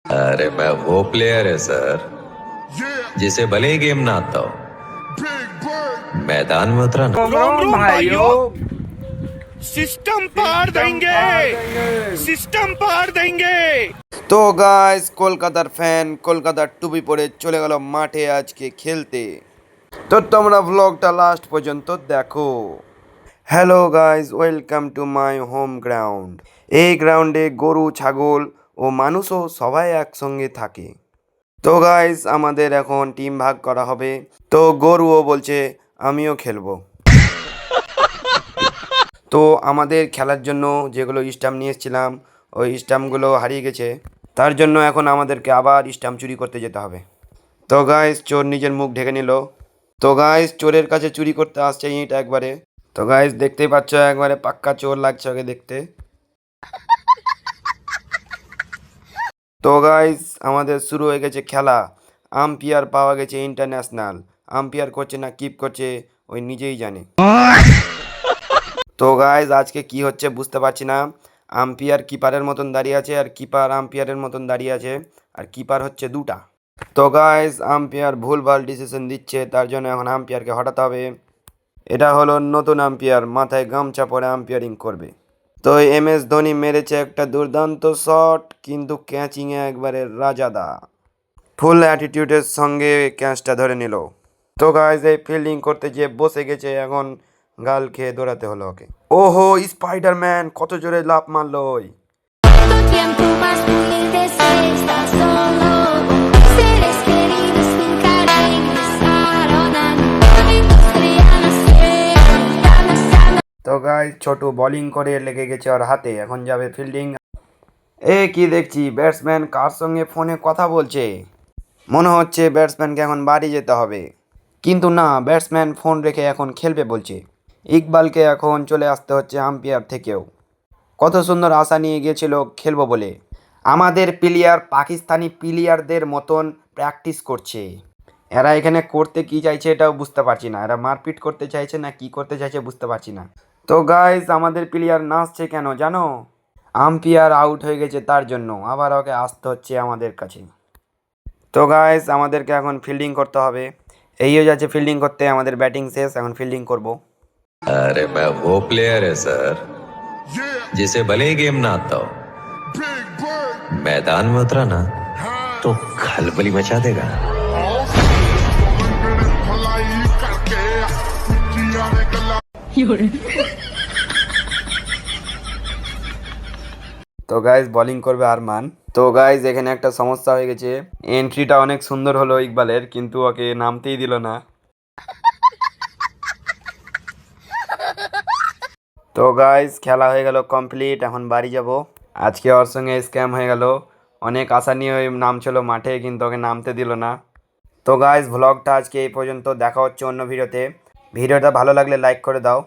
अरे मैं वो प्लेयर है सर जिसे भले ही गेम ना आता हो, मैदान में उतरा ना। रोम भाइयों, सिस्टम पार देंगे, सिस्टम पार देंगे। তো গাইস, কলকাতার ফ্যান কলকাতার টুপি পরে চলে গেল মাঠে আজকে খেলতে। তো তোমরা ব্লগটা লাস্ট পর্যন্ত দেখো। Hello guys, welcome to my home ground. এই গ্রাউন্ডে গরু, ছাগল ও মানুষও সবাই একসঙ্গে থাকে। তো গাইস, আমাদের এখন টিম ভাগ করা হবে। তো গরুও বলছে আমিও খেলবো। তো আমাদের খেলার জন্য যেগুলো স্টাম্প নিয়ে এসেছিলাম, ওই স্টাম্পগুলো হারিয়ে গেছে। তার জন্য এখন আমাদেরকে আবার স্টাম্প চুরি করতে যেতে হবে। তো গাইস, চোর নিজের মুখ ঢেকে নিল। তো গাইস, চোরের কাছে চুরি করতে আসছে ইট একবারে। তো গাইস, দেখতেই পাচ্ছ একবারে পাক্কা চোর লাগছে ওকে দেখতে। তো গাইস, আমাদের শুরু হয়ে গেছে খেলা। আম্পায়ার পাওয়া গেছে ইন্টারন্যাশনাল। আম্পায়ার করছে না কিপ করছে ওই নিজেই জানে। তো গাইস, আজকে কি হচ্ছে বুঝতে পারছি না। আম্পায়ার কিপারের মতন দাঁড়িয়ে আছে আর কিপার আম্পায়ারের মতন দাঁড়িয়ে আছে, আর কিপার হচ্ছে দুটা। তো গাইস, আম্পায়ার ভুলভাল ডিসিশন দিচ্ছে, তার জন্য এখন আম্পায়ারকে হটাতে হবে। এটা হলো নতুন আম্পায়ার, মাথায় গামছা পরে আম্পায়ারিং করবে। তো MS ধোনি মেরেছে একটা দুর্দান্ত শট, কিন্তু ক্যাচিংয়ে একবারে রাজাদা ফুল অ্যাটিটিউডের সঙ্গে ক্যাচটা ধরে নিল। তো গাইস, এই ফিল্ডিং করতে গিয়ে বসে গেছে, এখন গাল খেয়ে দৌড়াতে হলো ওকে। ওহো, স্পাইডারম্যান কত জোরে লাফ মারলো ওই। Tiempo más pudiente si estás solo. Seres queridos que ingresaron a mi industria nacer. তো গাইস, ছোট বোলিং করে লেগে গেছে ওর হাতে, এখন যাবে ফিল্ডিং। এ কি দেখছি, ব্যাটসম্যান কার সঙ্গে ফোনে কথা বলছে। মনে হচ্ছে ব্যাটসম্যানকে এখন বাড়ি যেতে হবে, কিন্তু না, ব্যাটসম্যান ফোন রেখে এখন খেলবে বলছে। ইকবালকে এখন চলে আসতে হচ্ছে আম্পায়ার থেকেও। কত সুন্দর আশা নিয়ে গিয়েছিল খেলবো বলে। আমাদের প্লেয়ার পাকিস্তানি প্লেয়ারদের মতন প্র্যাকটিস করছে। এরা এখানে করতে কি চাইছে এটাও বুঝতে পারছি না। এরা মারপিট করতে চাইছে না কি করতে চাইছে বুঝতে পারছি না। তো গাইস, আমাদের প্লেয়ার নাচছে কেন জানো? আম্পায়ার আউট হয়ে গেছে, তার জন্য আবার ওকে আসতে হচ্ছে আমাদের কাছে। তো গাইস, আমাদেরকে এখন ফিল্ডিং করতে হবে। এই হয়ে যাচ্ছে ফিল্ডিং করতে, আমাদের ব্যাটিং শেষ, এখন ফিল্ডিং করব। अरे मैं वो प्लेयर है सर जिसे भले ही गेम ना आता हो, मैदान में उतरा ना तो खलबली मचा देगा। তো গাইস, বোলিং করবে আরমান। তো গাইস, এখানে একটা সমস্যা হয়ে গেছে। এন্ট্রিটা অনেক সুন্দর হলো ইকবালের, কিন্তু ওকে নামতেই দিল না। তো গাইস, খেলা হয়ে গেল কমপ্লিট, এখন বাড়ি যাব। আজকে ওর সঙ্গে স্ক্যাম হয়ে গেল। অনেক আশা নিয়ে ওই নামছিল মাঠে, কিন্তু ওকে নামতে দিল না। তো গাইস, ভ্লগটা আজকে এই পর্যন্ত, দেখা হচ্ছে অন্য ভিডিওতে। ভিডিওটা ভালো লাগলে লাইক করে দাও।